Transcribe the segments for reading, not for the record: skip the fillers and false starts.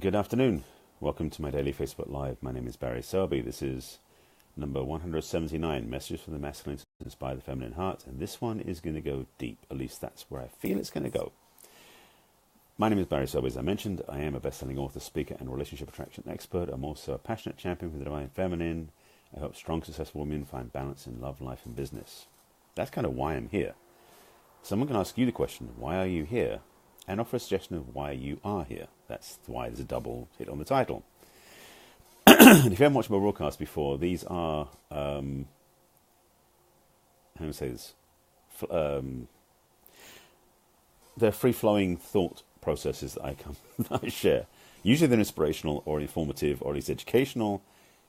Good afternoon. Welcome to my daily Facebook Live. My name is Barry Selby. This is number 179, Messages from the Masculine to Inspire the Feminine Heart. And this one is going to go deep. At least that's where I feel it's going to go. My name is Barry Selby. As I mentioned, I am a best-selling author, speaker, and relationship attraction expert. I'm also a passionate champion for the divine feminine. I help strong, successful women find balance in love, life, and business. That's kind of why I'm here. So I'm going to ask you the question, why are you here? And offer a suggestion of why you are here. That's why there's a double hit on the title. And if you haven't watched my broadcast before, these are, how do I say this? They're free-flowing thought processes that I share. Usually they're inspirational or informative or at least educational.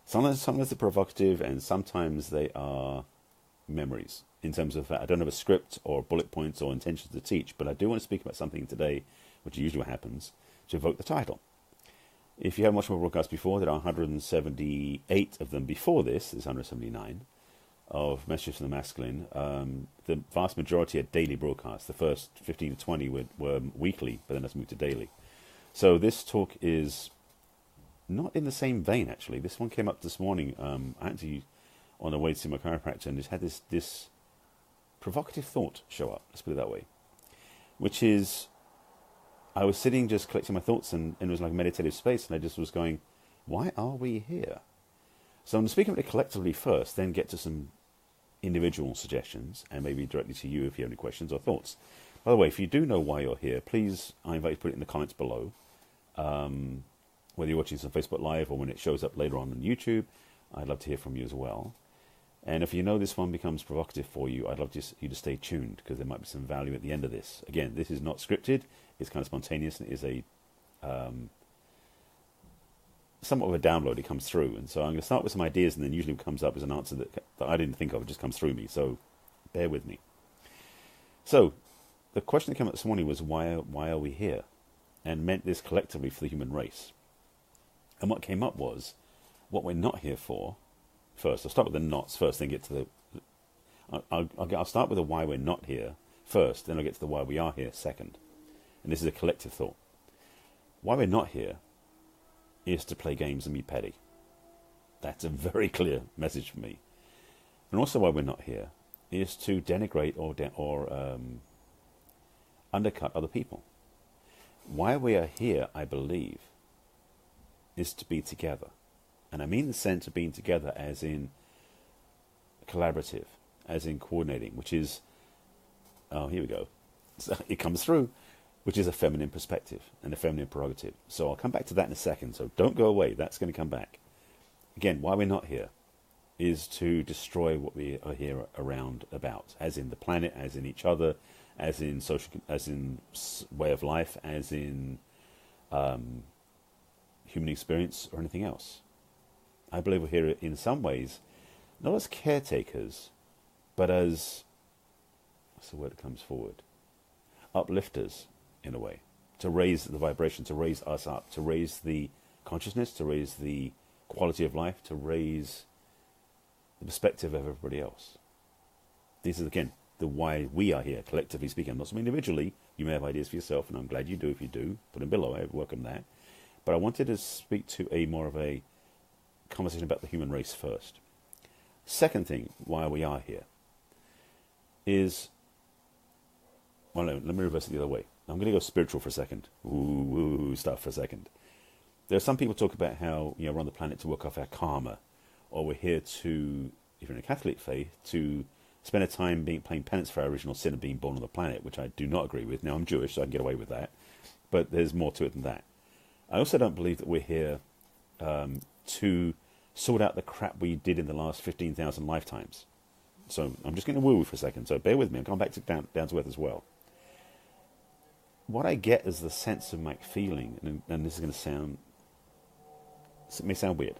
Sometimes they're provocative, and sometimes they are memories. In terms of that, I don't have a script or bullet points or intentions to teach, but I do want to speak about something today, which usually what happens, to evoke the title. If you haven't watched my broadcast before, there are 178 of them before this. There's 179 of Messages from the Masculine. The vast majority are daily broadcasts. The first 15 to 20 were weekly, but then let's move to daily. So this talk is not in the same vein, actually. This one came up this morning. I actually, on the way to see my chiropractor, and just had this provocative thought show up, let's put it that way, which is, I was sitting just collecting my thoughts, and it was like a meditative space, and I just was going, why are we here? So I'm speaking about it collectively first, then get to some individual suggestions, and maybe directly to you if you have any questions or thoughts. By the way, if you do know why you're here, please, I invite you to put it in the comments below, whether you're watching this on Facebook Live or when it shows up later on YouTube. I'd love to hear from you as well. And if you know this one becomes provocative for you, I'd love you to stay tuned, because there might be some value at the end of this. Again, this is not scripted. It's kind of spontaneous, and it is a somewhat of a download. It comes through. And so I'm going to start with some ideas, and then usually what comes up is an answer that I didn't think of. It just comes through me. So bear with me. So the question that came up this morning was, why are we here? And meant this collectively for the human race. And what came up was what we're not here for. First, I'll start with the nots first, then get to the... I'll start with the why we're not here first, then I'll get to the why we are here second. And this is a collective thought. Why we're not here is to play games and be petty. That's a very clear message for me. And also why we're not here is to denigrate or undercut other people. Why we are here, I believe, is to be together. And I mean the sense of being together as in collaborative, as in coordinating, which is, oh, here we go. It comes through, which is a feminine perspective and a feminine prerogative. So I'll come back to that in a second, so don't go away. That's going to come back. Again, why we're not here is to destroy what we are here around about, as in the planet, as in each other, as in social, as in way of life, as in human experience or anything else. I believe we're here in some ways, not as caretakers, but as, what's the word that comes forward? Uplifters, in a way. To raise the vibration, to raise us up, to raise the consciousness, to raise the quality of life, to raise the perspective of everybody else. This is, again, the why we are here, collectively speaking. I'm not saying individually. You may have ideas for yourself, and I'm glad you do if you do. Put them below. I welcome that. But I wanted to speak to a more of a conversation about the human race first. Second thing, why we are here, is, well, no, let me reverse it the other way. I'm going to go spiritual for a second. Ooh, stuff for a second. There are some people talk about how, we're on the planet to work off our karma, or we're here to, if you're in a Catholic faith, to spend a time playing penance for our original sin of being born on the planet, which I do not agree with. Now, I'm Jewish, so I can get away with that. But there's more to it than that. I also don't believe that we're here to sort out the crap we did in the last 15,000 lifetimes. So I'm just going to woo for a second, so bear with me. I'm coming back to down to earth as well. What I get is the sense of my feeling, and this is going to sound, it may sound weird,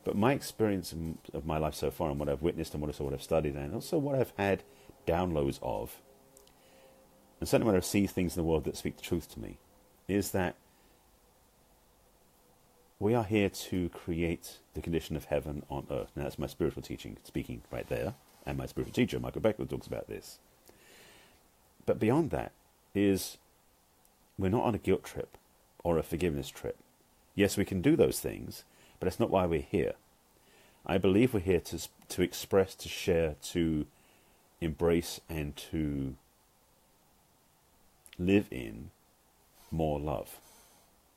but my experience of my life so far, and what I've witnessed, and what I've studied, and also what I've had downloads of, and certainly when I see things in the world that speak the truth to me, is that we are here to create the condition of heaven on earth. Now, that's my spiritual teaching speaking right there, and my spiritual teacher, Michael Beckwith, talks about this. But beyond that is, we're not on a guilt trip or a forgiveness trip. Yes, we can do those things, but that's not why we're here. I believe we're here to express, to share, to embrace, and to live in more love.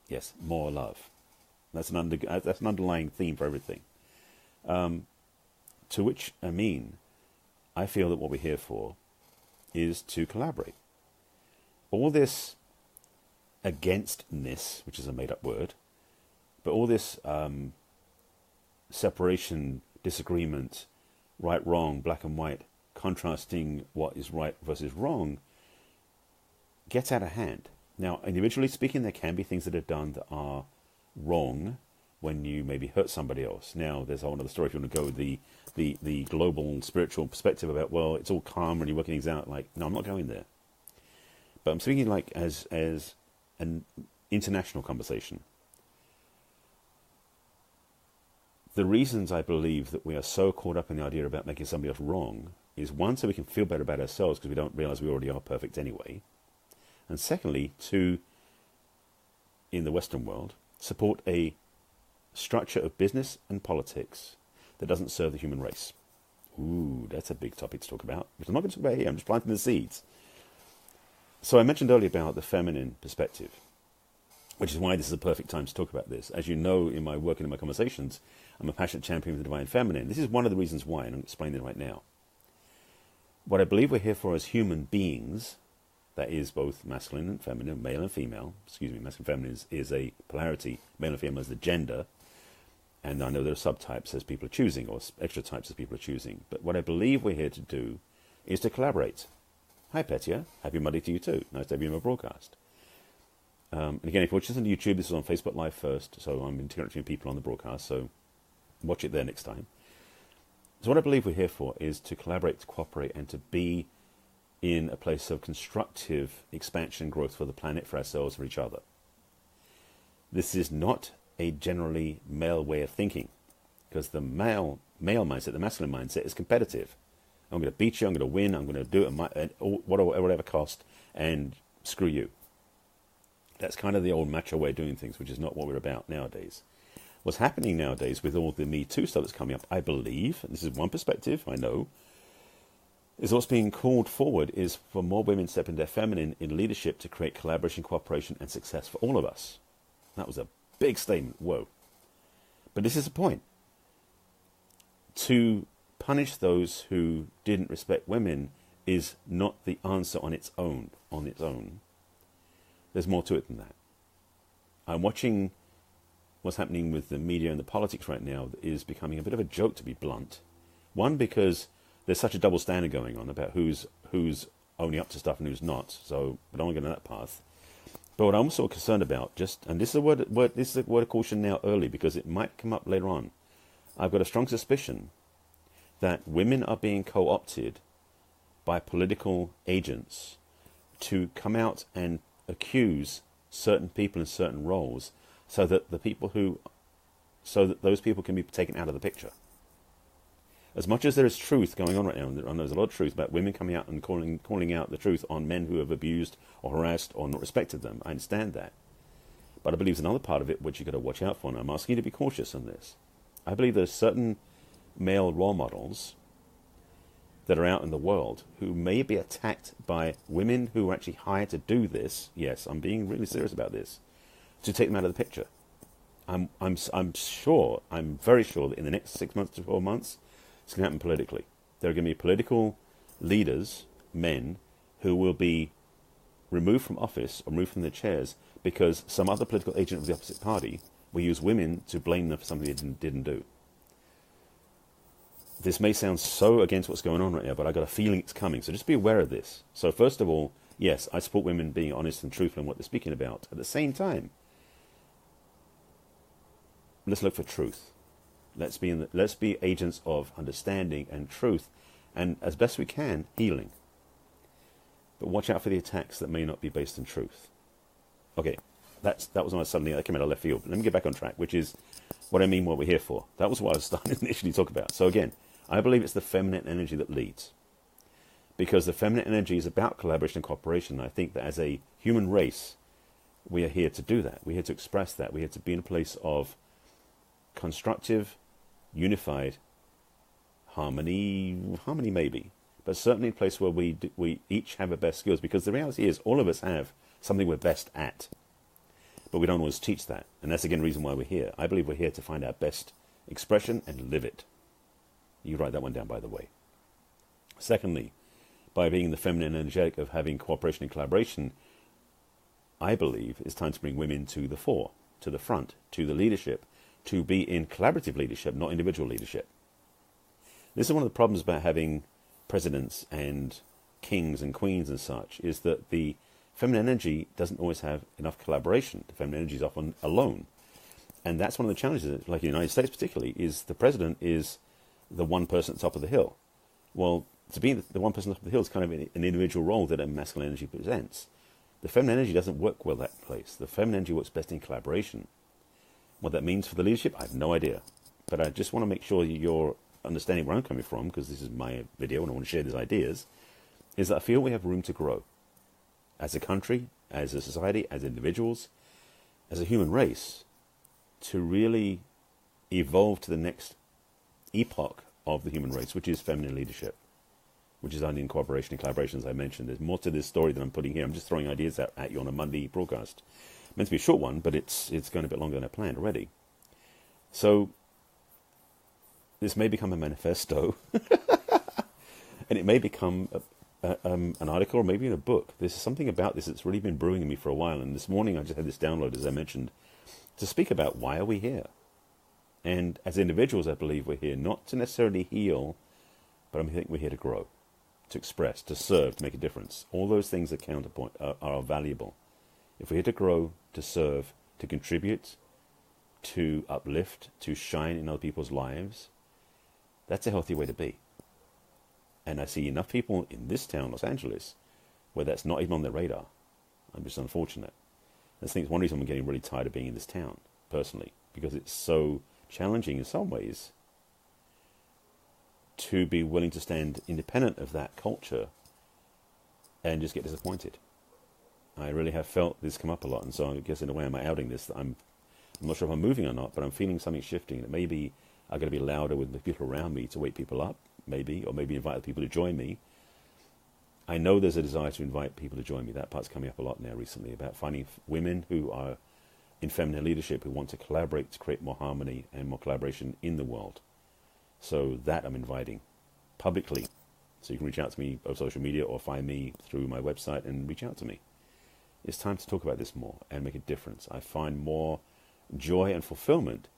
Yes, more love. That's an underlying theme for everything. To which I mean, I feel that what we're here for is to collaborate. All this againstness, which is a made-up word, but all this separation, disagreement, right, wrong, black and white, contrasting what is right versus wrong, gets out of hand. Now, individually speaking, there can be things that are done that are wrong when you maybe hurt somebody else. Now, there's a whole other story if you want to go with the global spiritual perspective about, well, it's all calm and you're working things out. Like, no, I'm not going there. But I'm speaking like as an international conversation. The reasons I believe that we are so caught up in the idea about making somebody else wrong is, one, so we can feel better about ourselves because we don't realize we already are perfect anyway. And secondly, to, in the Western world, support a structure of business and politics that doesn't serve the human race. Ooh, that's a big topic to talk about, which I'm not going to talk about here. I'm just planting the seeds. So I mentioned earlier about the feminine perspective, which is why this is a perfect time to talk about this. As you know, in my work and in my conversations, I'm a passionate champion of the divine feminine. This is one of the reasons why, and I'm explaining it right now. What I believe we're here for as human beings, that is both masculine and feminine, male and female. Excuse me, masculine and feminine is a polarity. Male and female is the gender. And I know there are subtypes as people are choosing, or extra types as people are choosing. But what I believe we're here to do is to collaborate. Hi, Petya. Happy Monday to you too. Nice to have you in my broadcast. And again, if you're watching this on YouTube, this is on Facebook Live first. So I'm interacting with people on the broadcast. So watch it there next time. So what I believe we're here for is to collaborate, to cooperate, and to be in a place of constructive expansion and growth for the planet, for ourselves, for each other. This is not a generally male way of thinking, because the male mindset, the masculine mindset, is competitive. I'm going to beat you, I'm going to win, I'm going to do it at whatever cost, and screw you. That's kind of the old macho way of doing things, which is not what we're about nowadays. What's happening nowadays with all the Me Too stuff that's coming up, I believe, and this is one perspective, I know, is what's being called forward is for more women stepping their feminine in leadership to create collaboration, cooperation, and success for all of us. That was a big statement, whoa. But this is the point. To punish those who didn't respect women is not the answer on its own. There's more to it than that. I'm watching what's happening with the media and the politics right now that is becoming a bit of a joke, to be blunt. One, because there's such a double standard going on about who's only up to stuff and who's not. So I don't want to go down that path. But what I'm also concerned about, and this is a word of caution now early, because it might come up later on. I've got a strong suspicion that women are being co-opted by political agents to come out and accuse certain people in certain roles, so that those people can be taken out of the picture. As much as there is truth going on right now, and there's a lot of truth about women coming out and calling out the truth on men who have abused or harassed or not respected them, I understand that. But I believe there's another part of it which you've got to watch out for, and I'm asking you to be cautious on this. I believe there's certain male role models that are out in the world who may be attacked by women who are actually hired to do this. Yes, I'm being really serious about this, to take them out of the picture. I'm very sure that in the next 6 months to 12 months, it's going to happen politically. There are going to be political leaders, men, who will be removed from office or removed from their chairs because some other political agent of the opposite party will use women to blame them for something they didn't do. This may sound so against what's going on right now, but I've got a feeling it's coming. So just be aware of this. So first of all, yes, I support women being honest and truthful in what they're speaking about. At the same time, let's look for truth. Let's be agents of understanding and truth, and as best we can, healing. But watch out for the attacks that may not be based in truth. Okay, that was when I came out of left field. Let me get back on track, which is what I mean, what we're here for. That was what I was starting to initially talk about. So again, I believe it's the feminine energy that leads, because the feminine energy is about collaboration and cooperation. I think that as a human race, we are here to do that. We're here to express that. We're here to be in a place of constructive, unified harmony maybe, but certainly a place where we each have our best skills, because the reality is all of us have something we're best at, but we don't always teach that. And that's again the reason why we're here. I believe we're here to find our best expression and live it. You write that one down, by the way. Secondly, by being the feminine energetic of having cooperation and collaboration, I believe it's time to bring women to the fore, to the front, to the leadership, to be in collaborative leadership, not individual leadership. This is one of the problems about having presidents and kings and queens and such, is that the feminine energy doesn't always have enough collaboration. The feminine energy is often alone. And that's one of the challenges, like in the United States particularly, is the president is the one person at the top of the hill. Well, to be the one person at the top of the hill is kind of an individual role that a masculine energy presents. The feminine energy doesn't work well that place. The feminine energy works best in collaboration. What that means for the leadership, I have no idea. But I just want to make sure you're understanding where I'm coming from, because this is my video and I want to share these ideas, is that I feel we have room to grow. As a country, as a society, as individuals, as a human race, to really evolve to the next epoch of the human race, which is feminine leadership, which is only in cooperation and collaboration, as I mentioned. There's more to this story than I'm putting here. I'm just throwing ideas out at you on a Monday broadcast. Meant to be a short one, but it's going a bit longer than I planned already. So this may become a manifesto, and it may become an article, or maybe in a book. There's something about this that's really been brewing in me for a while, and this morning I just had this download, as I mentioned, to speak about why are we here. And as individuals, I believe we're here not to necessarily heal, but I think we're here to grow, to express, to serve, to make a difference. All those things are counterpoint, are valuable. If we're here to grow, to serve, to contribute, to uplift, to shine in other people's lives, that's a healthy way to be. And I see enough people in this town, Los Angeles, where that's not even on their radar. I'm just unfortunate. I think it's one reason I'm getting really tired of being in this town, personally, because it's so challenging in some ways to be willing to stand independent of that culture and just get disappointed. I really have felt this come up a lot, and so I guess in a way I'm outing this, that I'm not sure if I'm moving or not, but I'm feeling something shifting. That maybe I've got to be louder with the people around me to wake people up, maybe, or maybe invite people to join me. I know there's a desire to invite people to join me. That part's coming up a lot now recently, about finding women who are in feminine leadership who want to collaborate to create more harmony and more collaboration in the world. So that I'm inviting publicly. So you can reach out to me over social media or find me through my website and reach out to me. It's time to talk about this more and make a difference. I find more joy and fulfillment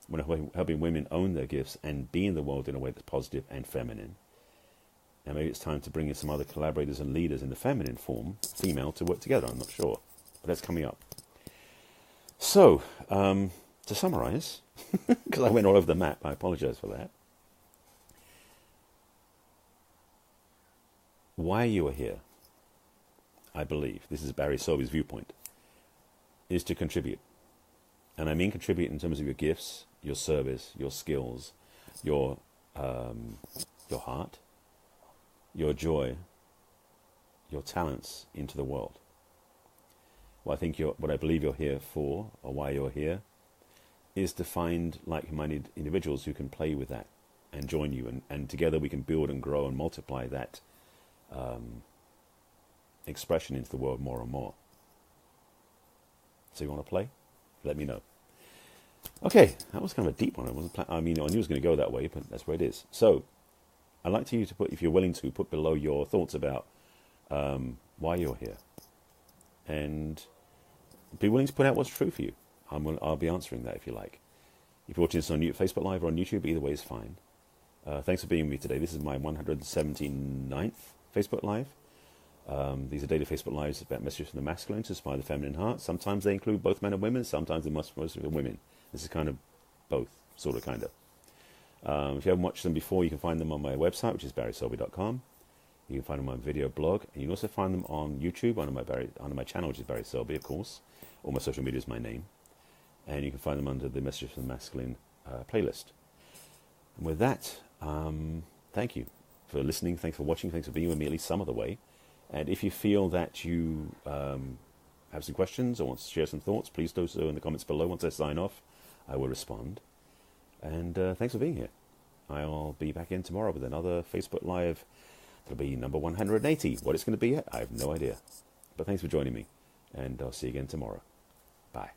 when I'm helping women own their gifts and be in the world in a way that's positive and feminine. And maybe it's time to bring in some other collaborators and leaders in the feminine form, female, to work together. I'm not sure. But that's coming up. So, to summarize, because I went all over the map, I apologize for that. Why you are here, I believe, this is Barry Selby's viewpoint, is to contribute. And I mean contribute in terms of your gifts, your service, your skills, your heart, your joy, your talents into the world. What I believe you're here for, or why you're here, is to find like-minded individuals who can play with that and join you, and together we can build and grow and multiply that expression into the world more and more. So you want to play? Let me know. Okay, that was kind of a deep one. I knew it was going to go that way, but that's where it is. So I'd like you to put, if you're willing to, put below your thoughts about why you're here, and be willing to put out what's true for you. I'll be answering that if you like. If you're watching this on Facebook Live or on YouTube, either way is fine. Thanks for being with me today. This is my 179th Facebook Live. These are daily Facebook Lives about messages from the masculine to inspire the feminine heart. Sometimes they include both men and women. Sometimes they mostly are women. This is kind of both, sort of, kind of. If you haven't watched them before, you can find them on my website, which is barryselby.com. You can find them on my video blog, and you can also find them on YouTube under my channel, which is Barry Selby, of course. All my social media is my name. And you can find them under the Messages from the Masculine playlist. And with that, thank you for listening. Thanks for watching. Thanks for being with me at least some of the way. And if you feel that you have have some questions or wants to share some thoughts, please do so in the comments below. Once I sign off, I will respond. And thanks for being here. I'll be back in tomorrow with another Facebook Live. It'll be number 180. What it's going to be yet, I have no idea. But thanks for joining me, and I'll see you again tomorrow. Bye.